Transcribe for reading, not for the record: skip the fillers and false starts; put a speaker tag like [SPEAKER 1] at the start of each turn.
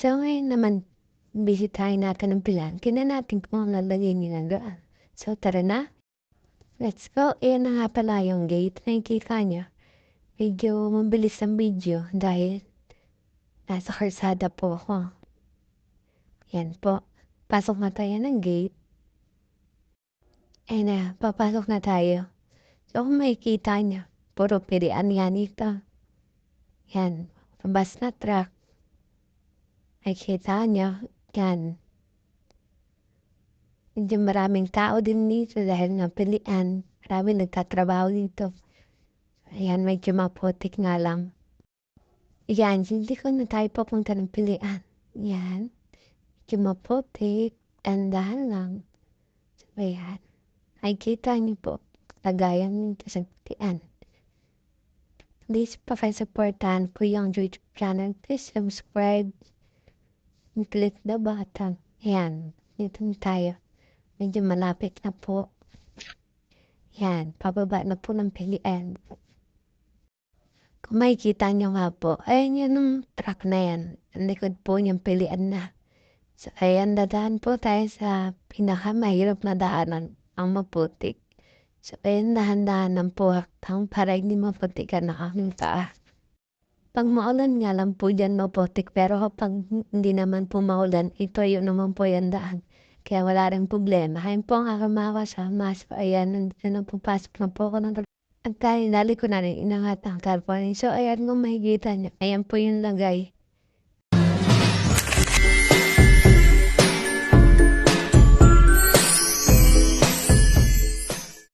[SPEAKER 1] So, ngayon naman, bisitahin natin ang pilihan. Tingnan natin kung ano lalagay nila doon. So, tara na. Let's go. Ayan na nga pala yung gate. Nakikita niyo. Medyo mabilis ang video dahil nasa karsada po ako. Yan po. Pasok na tayo ng gate. Ayan na, papasok na tayo. So, kung makikita niyo, puro pilihan yan ito. Yan. Bus na truck. Nakikita niyo. Yan. Medyo maraming tao din dito dahil nga pilihan. Marami nagtatrabaho dito. Ayan, medyo maputik nga lang. Yan, hindi ko na tayo papunta ng pilihan. Yan. Medyo maputik. Andahan lang. So, ayan. Nakikita niyo po. Lagayan nito sa pilihan. Please pakisupportahan po yung YouTube channel. Please subscribe. Click the button. Yan. Dito na tayo. Medyo malapit na po. Yan, pababa na po ng pilihan. Kung makikita nyo nga po, ayan yun ang truck na yan. Ang likod po niyang pilihan na. So, ayan, dadaan po tayo sa pinakamahirap na daanan, ang maputik. So, ayan, dahan-dahan ng po haktang para hindi maputikan na aming paa. Pag maulan nga lang po dyan maputik, pero kapag hindi naman po maulan, ito yun naman po yung daan. Kaya wala rin problema. Ayun po ang akamawa sa mas. Ayan, nandito na pupasok na po ako ng at dahil nali ko na rin inangat ang carbon. So, ayan kung makikita niyo. Ayan po yung lagay.